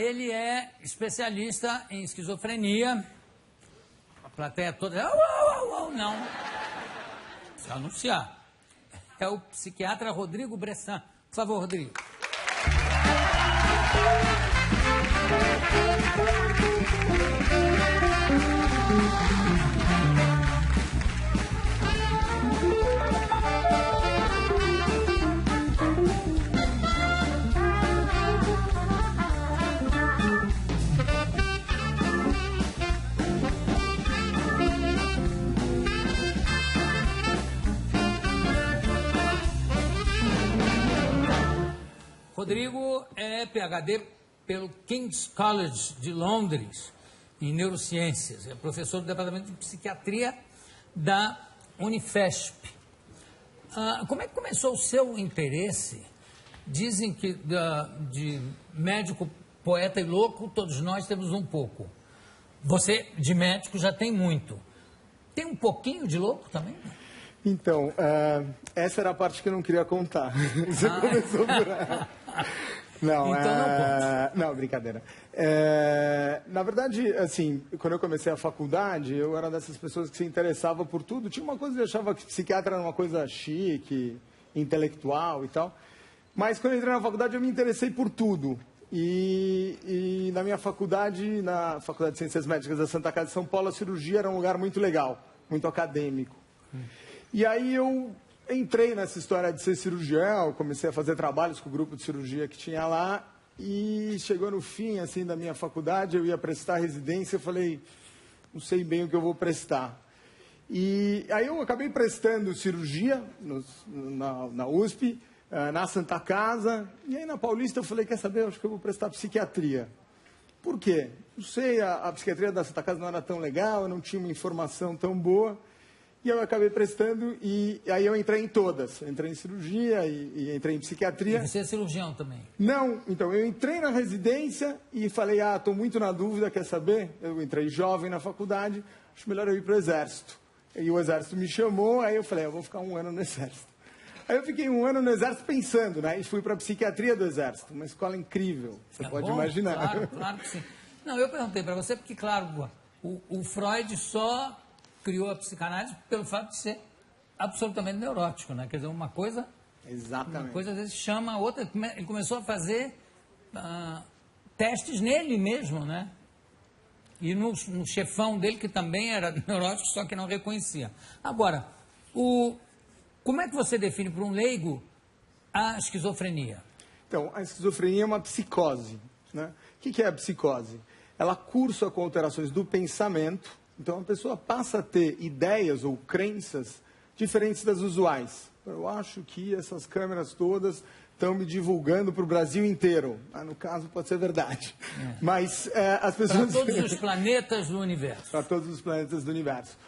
ele é especialista em esquizofrenia. A plateia toda... Não. Se anunciar. É o psiquiatra Rodrigo Bressan. Por favor, Rodrigo. Rodrigo é PhD pelo King's College de Londres, em neurociências. É professor do Departamento de Psiquiatria da Unifesp. Como é que começou o seu interesse? Dizem que de médico, poeta e louco, todos nós temos um pouco. Você, de médico, já tem muito. Tem um pouquinho de louco também? Então, essa era a parte que eu não queria contar. Você começou por ela. Não, então não conta. Não, brincadeira. Na verdade, assim, quando eu comecei a faculdade, eu era dessas pessoas que se interessava por tudo. Tinha uma coisa que eu achava que psiquiatra era uma coisa chique, intelectual e tal. Mas quando eu entrei na faculdade, eu me interessei por tudo. E na minha faculdade, na Faculdade de Ciências Médicas da Santa Casa de São Paulo, a cirurgia era um lugar muito legal, muito acadêmico. E aí eu entrei nessa história de ser cirurgião, comecei a fazer trabalhos com o grupo de cirurgia que tinha lá, e chegou no fim, assim, da minha faculdade, eu ia prestar residência, eu falei, não sei bem o que eu vou prestar. E aí eu acabei prestando cirurgia na USP, na Santa Casa, e aí na Paulista eu falei, quer saber, acho que eu vou prestar psiquiatria. Por quê? Não sei, a psiquiatria da Santa Casa não era tão legal, eu não tinha uma informação tão boa. E eu acabei prestando, e aí eu entrei em todas. Eu entrei em cirurgia e entrei em psiquiatria. E você é cirurgião também? Não, então eu entrei na residência e falei, estou muito na dúvida, quer saber? Eu entrei jovem na faculdade, acho melhor eu ir para o Exército. E o Exército me chamou, aí eu falei, eu vou ficar 1 ano no Exército. Aí eu fiquei 1 ano no Exército pensando, né? E fui para a psiquiatria do Exército, uma escola incrível, você pode imaginar. Claro que sim. Não, eu perguntei para você porque, claro, o Freud só criou a psicanálise pelo fato de ser absolutamente neurótico, né? Quer dizer, uma coisa... Exatamente. Uma coisa às vezes chama a outra. Ele começou a fazer testes nele mesmo, né? E no chefão dele, que também era neurótico, só que não reconhecia. Agora, como é que você define para um leigo a esquizofrenia? Então, a esquizofrenia é uma psicose, né? O que é a psicose? Ela cursa com alterações do pensamento. Então, a pessoa passa a ter ideias ou crenças diferentes das usuais. Eu acho que essas câmeras todas estão me divulgando para o Brasil inteiro. No caso, pode ser verdade. Mas as pessoas... Para todos os planetas do universo. Para todos os planetas do universo.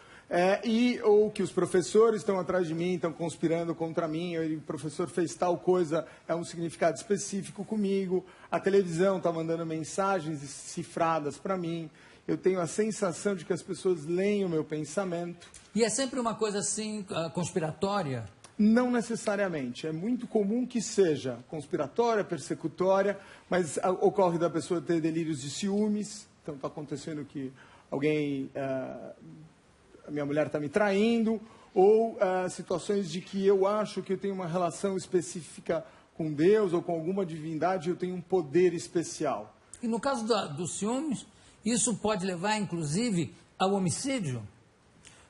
Ou que os professores estão atrás de mim, estão conspirando contra mim, ou o professor fez tal coisa, é um significado específico comigo, a televisão está mandando mensagens cifradas para mim. Eu tenho a sensação de que as pessoas leem o meu pensamento. E é sempre uma coisa assim, conspiratória? Não necessariamente. É muito comum que seja conspiratória, persecutória, mas ocorre da pessoa ter delírios de ciúmes. Então está acontecendo que alguém, a minha mulher está me traindo, ou situações de que eu acho que eu tenho uma relação específica com Deus ou com alguma divindade, eu tenho um poder especial. E no caso dos ciúmes... Isso pode levar, inclusive, ao homicídio?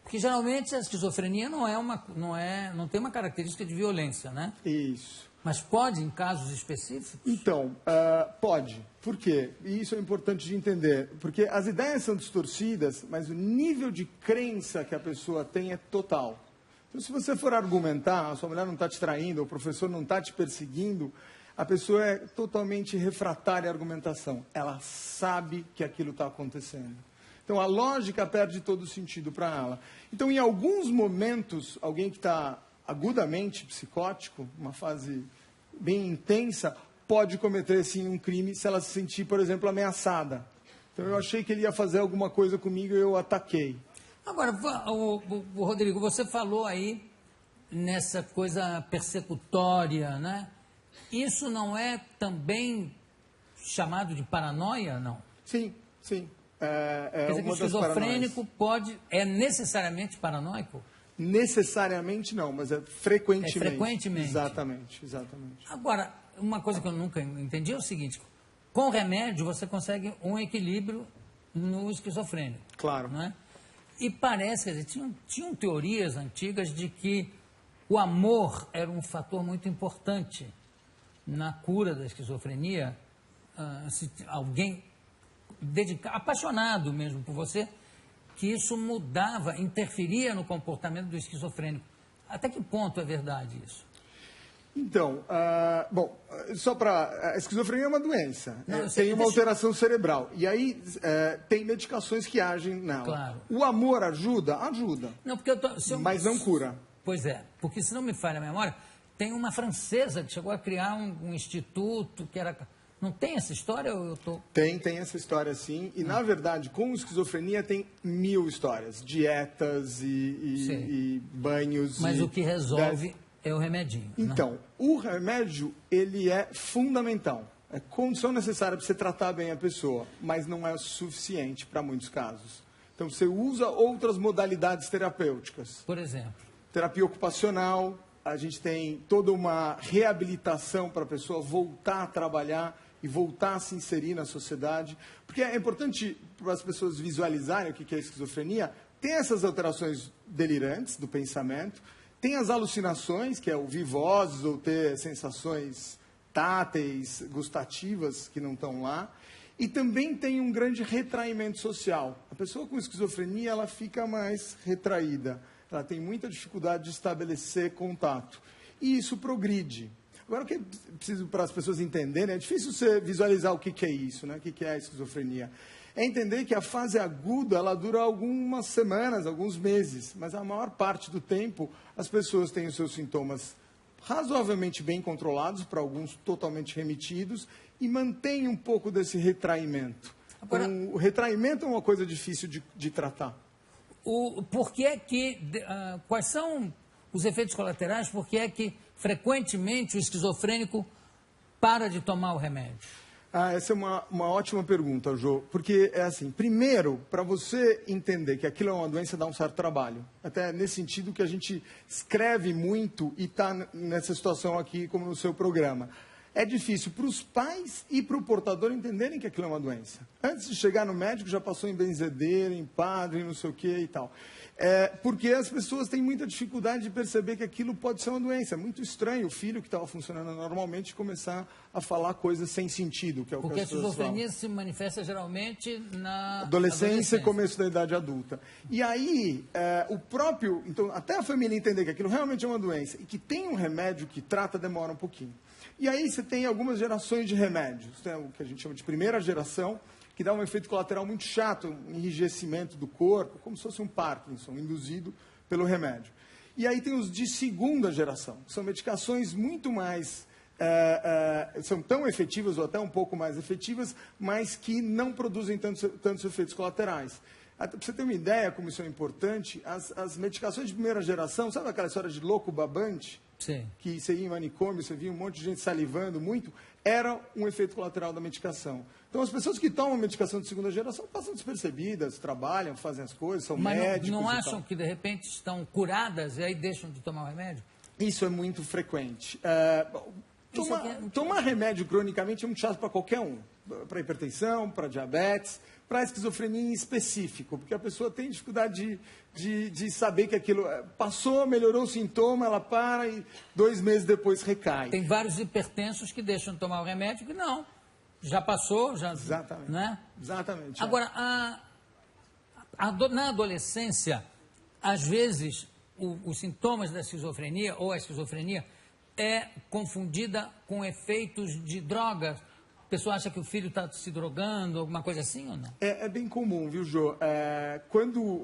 Porque, geralmente, a esquizofrenia não tem uma característica de violência, né? Isso. Mas pode, em casos específicos? Então, pode. Por quê? E isso é importante de entender. Porque as ideias são distorcidas, mas o nível de crença que a pessoa tem é total. Então, se você for argumentar, a sua mulher não está te traindo, o professor não está te perseguindo... A pessoa é totalmente refratária à argumentação. Ela sabe que aquilo está acontecendo. Então, a lógica perde todo o sentido para ela. Então, em alguns momentos, alguém que está agudamente psicótico, uma fase bem intensa, pode cometer, sim, um crime se ela se sentir, por exemplo, ameaçada. Então, eu achei que ele ia fazer alguma coisa comigo e eu ataquei. Agora, Rodrigo, você falou aí nessa coisa persecutória, né? Isso não é também chamado de paranoia, não? Sim, sim. Quer dizer que o esquizofrênico é necessariamente paranoico? Necessariamente não, mas é frequentemente. É frequentemente. Exatamente, exatamente. Agora, uma coisa que eu nunca entendi é o seguinte, com remédio você consegue um equilíbrio no esquizofrênico. Claro. Não é? E parece, quer dizer, tinham teorias antigas de que o amor era um fator muito importante na cura da esquizofrenia. Se alguém apaixonado mesmo por você, que isso mudava, interferia no comportamento do esquizofrênico. Até que ponto é verdade isso? Então, bom, só para... A esquizofrenia é uma doença, tem uma deixa... alteração cerebral, e aí tem medicações que agem nela. Claro. O amor ajuda? Ajuda, não, porque mas não cura. Pois é, porque se não me falha a memória, tem uma francesa que chegou a criar um instituto que era... Não tem essa história ou eu tô... Tem essa história sim, e na verdade com esquizofrenia tem 1000 histórias, dietas e banhos. Mas o que resolve é o remedinho. Então, o remédio ele é fundamental, é condição necessária para você tratar bem a pessoa, mas não é o suficiente para muitos casos. Então você usa outras modalidades terapêuticas. Por exemplo? Terapia ocupacional, a gente tem toda uma reabilitação para a pessoa voltar a trabalhar e voltar a se inserir na sociedade. Porque é importante para as pessoas visualizarem o que é esquizofrenia. Tem essas alterações delirantes do pensamento, tem as alucinações, que é ouvir vozes ou ter sensações táteis, gustativas, que não estão lá. E também tem um grande retraimento social. A pessoa com esquizofrenia ela fica mais retraída. Ela tem muita dificuldade de estabelecer contato. E isso progride. Agora, o que é preciso para as pessoas entenderem, é difícil você visualizar o que é isso, né? O que é a esquizofrenia. É entender que a fase aguda, ela dura algumas semanas, alguns meses, mas a maior parte do tempo, as pessoas têm os seus sintomas razoavelmente bem controlados, para alguns totalmente remitidos, e mantêm um pouco desse retraimento. Agora, o retraimento é uma coisa difícil de tratar. Quais são os efeitos colaterais? Por que é que frequentemente o esquizofrênico para de tomar o remédio? Essa é uma ótima pergunta, Jô. Porque é assim, primeiro, para você entender que aquilo é uma doença, dá um certo trabalho. Até nesse sentido que a gente escreve muito e está nessa situação aqui, como no seu programa. É difícil para os pais e para o portador entenderem que aquilo é uma doença. Antes de chegar no médico, já passou em benzedeira, em padre, não sei o que e tal. Porque as pessoas têm muita dificuldade de perceber que aquilo pode ser uma doença. É muito estranho o filho que estava funcionando normalmente começar a falar coisas sem sentido, que é o porque que as pessoas falam. Porque a esquizofrenia se manifesta geralmente na adolescência e começo da idade adulta. E aí, então, até a família entender que aquilo realmente é uma doença e que tem um remédio que trata, demora um pouquinho. E aí você tem algumas gerações de remédios. Tem o que a gente chama de primeira geração, que dá um efeito colateral muito chato, um enrijecimento do corpo, como se fosse um Parkinson, induzido pelo remédio. E aí tem os de segunda geração, que são medicações muito mais... são tão efetivas ou até um pouco mais efetivas, mas que não produzem tantos efeitos colaterais. Para você ter uma ideia como isso é importante, as medicações de primeira geração, sabe aquela história de louco babante? Sim. Que você ia em manicômio, você via um monte de gente salivando muito, era um efeito colateral da medicação. Então, as pessoas que tomam medicação de segunda geração passam despercebidas, trabalham, fazem as coisas, são médicos. Mas não acham que, de repente, estão curadas e aí deixam de tomar o remédio? Isso é muito frequente. Tomar remédio cronicamente é muito chato para qualquer um. Para hipertensão, para diabetes, para esquizofrenia em específico, porque a pessoa tem dificuldade de saber que aquilo passou, melhorou o sintoma, ela para e 2 meses depois recai. Tem vários hipertensos que deixam de tomar o remédio que não. Já passou, já... Exatamente. Né? Exatamente. Agora, na adolescência, às vezes, os sintomas da esquizofrenia ou a esquizofrenia é confundida com efeitos de drogas. A pessoa acha que o filho está se drogando, alguma coisa assim ou não? É bem comum, viu, Jô?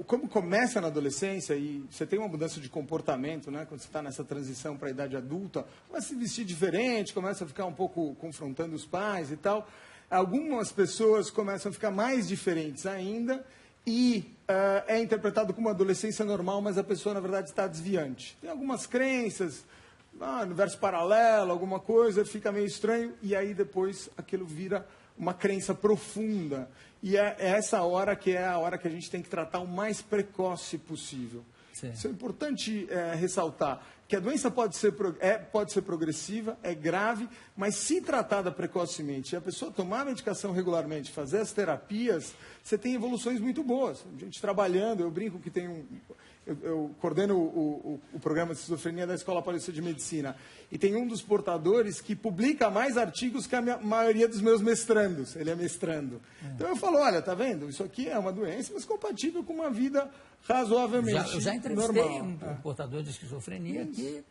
Como começa na adolescência e você tem uma mudança de comportamento, né? Quando você está nessa transição para a idade adulta, começa a se vestir diferente, começa a ficar um pouco confrontando os pais e tal. Algumas pessoas começam a ficar mais diferentes ainda e é interpretado como uma adolescência normal, mas a pessoa, na verdade, está desviante. Tem algumas crenças... universo paralelo, alguma coisa, fica meio estranho, e aí depois aquilo vira uma crença profunda. E é essa hora que é a hora que a gente tem que tratar o mais precoce possível. Sim. Isso é importante ressaltar, que a doença pode ser progressiva, é grave, mas se tratada precocemente e a pessoa tomar a medicação regularmente, fazer as terapias, você tem evoluções muito boas. A gente trabalhando, eu brinco que tem eu coordeno o programa de esquizofrenia da Escola Paulista de Medicina. E tem um dos portadores que publica mais artigos que a maioria dos meus mestrandos. Ele é mestrando. Então eu falo, olha, tá vendo? Isso aqui é uma doença, mas compatível com uma vida razoavelmente Eu já entrevistei normal. um portador de esquizofrenia que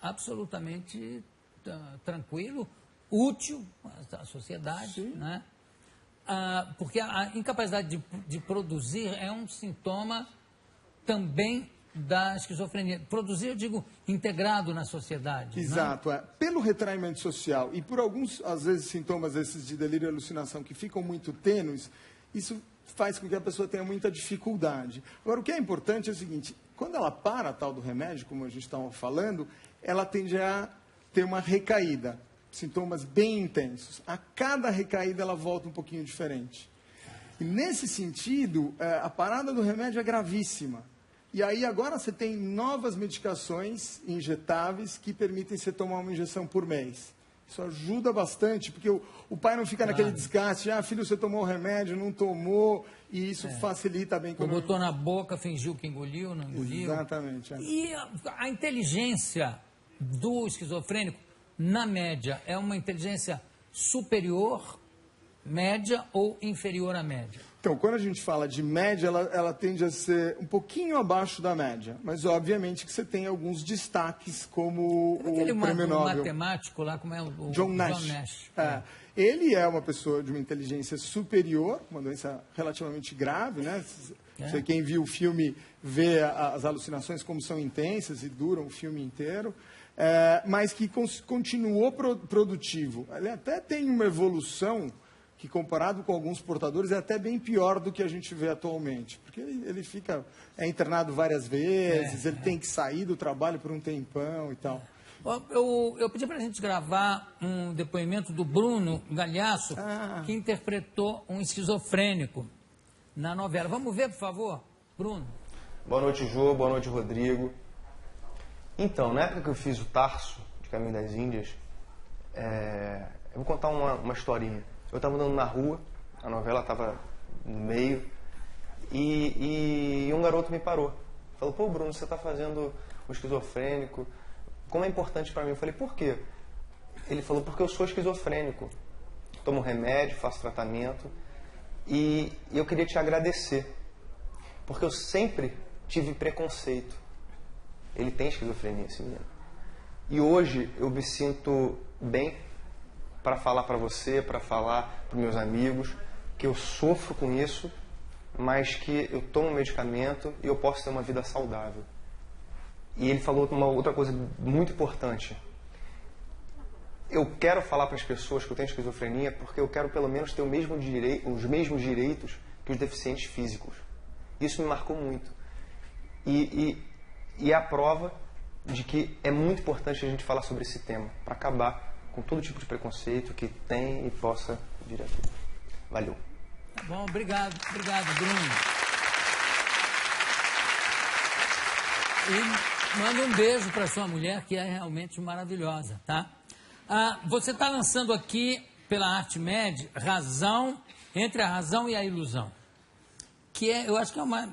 absolutamente tranquilo, útil à sociedade, né? Porque a incapacidade de produzir é um sintoma também da esquizofrenia. Produzir, eu digo, integrado na sociedade. Exato. Né? Pelo retraimento social e por alguns, às vezes, sintomas esses de delírio e alucinação que ficam muito tênues, isso faz com que a pessoa tenha muita dificuldade. Agora, o que é importante é o seguinte, quando ela para a tal do remédio, como a gente estava falando, ela tende a ter uma recaída, sintomas bem intensos. A cada recaída ela volta um pouquinho diferente. E nesse sentido, a parada do remédio é gravíssima. E aí agora você tem novas medicações injetáveis que permitem você tomar uma injeção por mês. Isso ajuda bastante, porque o pai não fica naquele desgaste, filho, você tomou o remédio, não tomou, e isso facilita bem. Quando botou na boca, fingiu que engoliu, não engoliu. Exatamente. E a inteligência do esquizofrênico, na média, é uma inteligência superior, média ou inferior à média? Então, quando a gente fala de média, ela tende a ser um pouquinho abaixo da média. Mas, obviamente, que você tem alguns destaques, como o Prêmio Nobel. Matemático lá, como é o John Nash. Ele é uma pessoa de uma inteligência superior, uma doença relativamente grave, né? Quem viu o filme vê as alucinações como são intensas e duram o filme inteiro. Mas que continuou produtivo. Ele até tem uma evolução que, comparado com alguns portadores, é até bem pior do que a gente vê atualmente. Porque ele é internado várias vezes, ele tem que sair do trabalho por um tempão e tal. Eu pedi para a gente gravar um depoimento do Bruno Galhaço, que interpretou um esquizofrênico na novela. Vamos ver, por favor, Bruno? Boa noite, Jô. Boa noite, Rodrigo. Então, na época que eu fiz o Tarso, de Caminho das Índias, eu vou contar uma historinha. Eu estava andando na rua, a novela estava no meio, e um garoto me parou. Falou, pô, Bruno, você está fazendo o esquizofrênico, como é importante para mim? Eu falei, por quê? Ele falou, porque eu sou esquizofrênico. Tomo remédio, faço tratamento, e eu queria te agradecer, porque eu sempre tive preconceito. Ele tem esquizofrenia, esse menino. E hoje eu me sinto bem para falar para você, para falar para meus amigos, que eu sofro com isso, mas que eu tomo medicamento e eu posso ter uma vida saudável. E ele falou uma outra coisa muito importante. Eu quero falar para as pessoas que eu tenho esquizofrenia porque eu quero pelo menos ter os mesmos direitos que os deficientes físicos. Isso me marcou muito. E é a prova de que é muito importante a gente falar sobre esse tema, para acabar com todo tipo de preconceito que tem e possa vir aqui. Valeu. Tá bom, obrigado, Bruno. E manda um beijo para sua mulher, que é realmente maravilhosa, tá? Você está lançando aqui, pela ArtMed, Entre a Razão e a Ilusão, que eu acho que é uma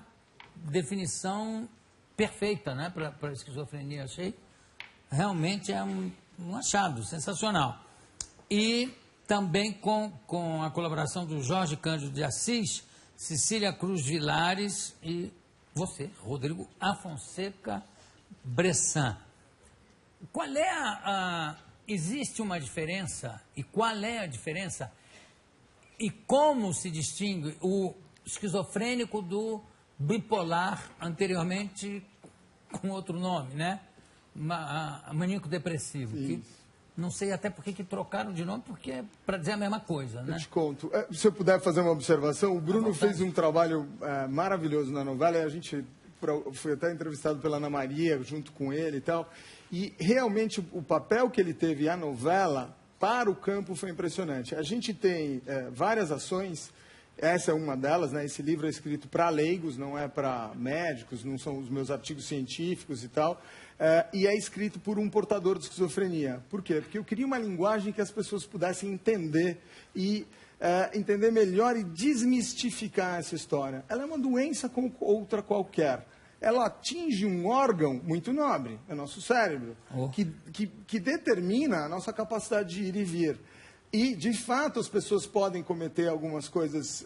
definição perfeita, né, para a esquizofrenia. Achei realmente um achado sensacional. E também com a colaboração do Jorge Cândido de Assis, Cecília Cruz Vilares e você, Rodrigo Afonseca Bressan. Qual é existe uma diferença? E qual é a diferença? E como se distingue o esquizofrênico do bipolar, anteriormente com outro nome, né? Maníaco depressivo. Que não sei até por que trocaram de nome, porque é para dizer a mesma coisa, né? Eu te conto. Se eu puder fazer uma observação, o Bruno fez um trabalho maravilhoso na novela, e a gente foi até entrevistado pela Ana Maria, junto com ele e tal, e realmente o papel que ele teve na novela para o campo foi impressionante. A gente tem várias ações, essa é uma delas, né? Esse livro é escrito para leigos, não é para médicos, não são os meus artigos científicos e tal, e é escrito por um portador de esquizofrenia. Por quê? Porque eu queria uma linguagem que as pessoas pudessem entender e entender melhor e desmistificar essa história.Ela é uma doença como outra qualquer. Ela atinge um órgão muito nobre, é o nosso cérebro, que determina a nossa capacidade de ir e vir. E, de fato, as pessoas podem cometer algumas coisas,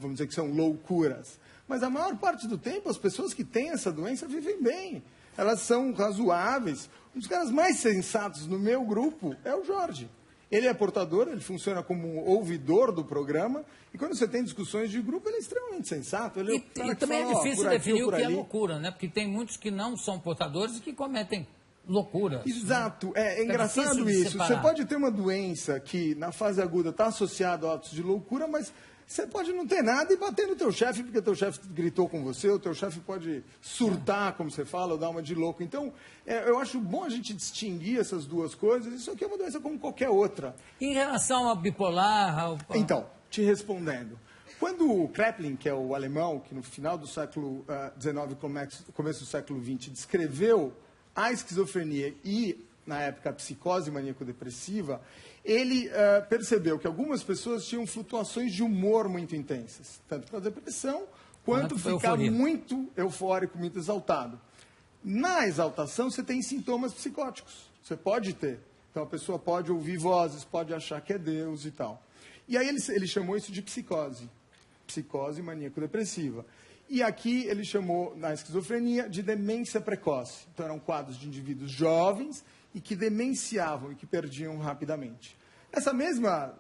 vamos dizer que são loucuras. Mas a maior parte do tempo, as pessoas que têm essa doença vivem bem. Elas são razoáveis. Um dos caras mais sensatos no meu grupo é o Jorge. Ele é portador, ele funciona como um ouvidor do programa, e quando você tem discussões de grupo, ele é extremamente sensato. Ele e também é difícil definir o que é loucura, né? Porque tem muitos que não são portadores e que cometem loucura. Exato, é engraçado isso. Você pode ter uma doença que na fase aguda está associada a atos de loucura, mas você pode não ter nada e bater no teu chefe porque teu chefe gritou com você, o teu chefe pode surtar, como você fala, ou dar uma de louco. Então, eu acho bom a gente distinguir essas duas coisas. Isso aqui é uma doença como qualquer outra. Em relação ao bipolar... Então, te respondendo. Quando o Kraepelin, que é o alemão, que no final do século XIX, começo do século XX, descreveu a esquizofrenia e, na época, a psicose maníaco-depressiva, ele percebeu que algumas pessoas tinham flutuações de humor muito intensas, tanto para a depressão, quanto ficar muito eufórico, muito exaltado. Na exaltação, você tem sintomas psicóticos, você pode ter. Então, a pessoa pode ouvir vozes, pode achar que é Deus e tal. E aí ele chamou isso de psicose maníaco-depressiva. E aqui ele chamou, na esquizofrenia, de demência precoce. Então, eram quadros de indivíduos jovens e que demenciavam e que perdiam rapidamente. Essa mesma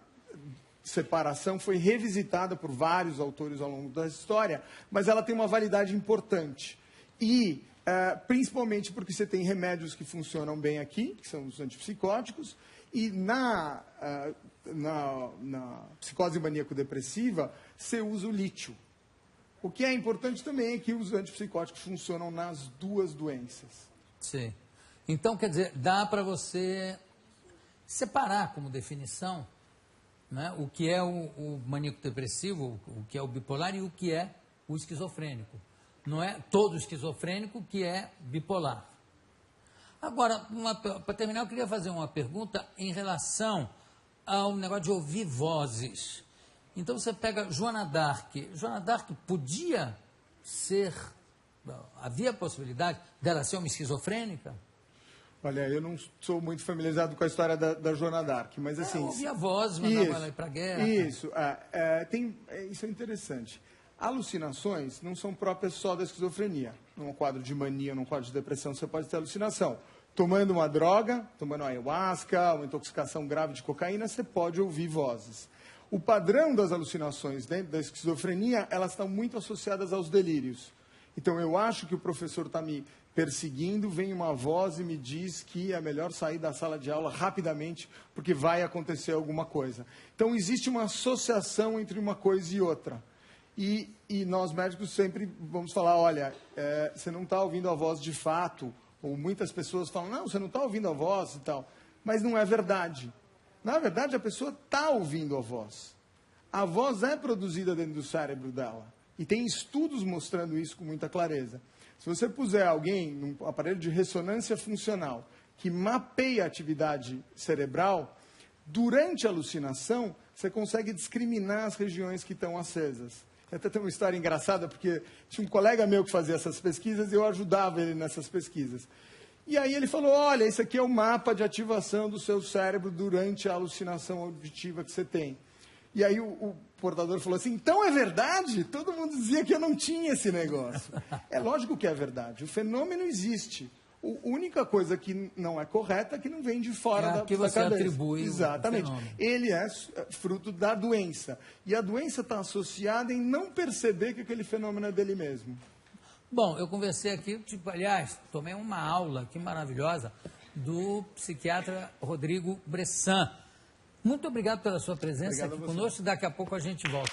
separação foi revisitada por vários autores ao longo da história, mas ela tem uma validade importante. E, principalmente porque você tem remédios que funcionam bem aqui, que são os antipsicóticos, e na psicose maníaco-depressiva, você usa o lítio. O que é importante também é que os antipsicóticos funcionam nas duas doenças. Sim. Então, quer dizer, dá para você separar como definição, né, o que é o maníaco-depressivo, o que é o bipolar e o que é o esquizofrênico. Não é todo esquizofrênico que é bipolar. Agora, para terminar, eu queria fazer uma pergunta em relação ao negócio de ouvir vozes. Então, você pega Joana d'Arc. Joana d'Arc podia ser... Havia a possibilidade dela ser uma esquizofrênica? Olha, eu não sou muito familiarizado com a história da Joana d'Arc, mas assim... ouvia vozes, mandava ela ir para a guerra. Isso, isso é interessante. Alucinações não são próprias só da esquizofrenia. Num quadro de mania, num quadro de depressão, você pode ter alucinação. Tomando uma droga, tomando ayahuasca, uma intoxicação grave de cocaína, você pode ouvir vozes. O padrão das alucinações dentro da esquizofrenia, elas estão muito associadas aos delírios. Então, eu acho que o professor está me perseguindo, vem uma voz e me diz que é melhor sair da sala de aula rapidamente, porque vai acontecer alguma coisa. Então, existe uma associação entre uma coisa e outra. E nós médicos sempre vamos falar, olha, você não está ouvindo a voz de fato, ou muitas pessoas falam, não, você não está ouvindo a voz e tal, mas não é verdade. Na verdade, a pessoa está ouvindo a voz. A voz é produzida dentro do cérebro dela. E tem estudos mostrando isso com muita clareza. Se você puser alguém num aparelho de ressonância funcional que mapeia a atividade cerebral, durante a alucinação, você consegue discriminar as regiões que estão acesas. Até tem uma história engraçada, porque tinha um colega meu que fazia essas pesquisas e eu ajudava ele nessas pesquisas. E aí ele falou, olha, esse aqui é o mapa de ativação do seu cérebro durante a alucinação auditiva que você tem. E aí o portador falou assim, então é verdade? Todo mundo dizia que eu não tinha esse negócio. É lógico que é verdade, o fenômeno existe. A única coisa que não é correta é que não vem de fora da que você cabeça. Atribui exatamente. O fenômeno. Ele é fruto da doença. E a doença está associada em não perceber que aquele fenômeno é dele mesmo. Bom, eu conversei aqui, aliás, tomei uma aula aqui maravilhosa do psiquiatra Rodrigo Bressan. Muito obrigado pela sua presença aqui conosco. Daqui a pouco a gente volta.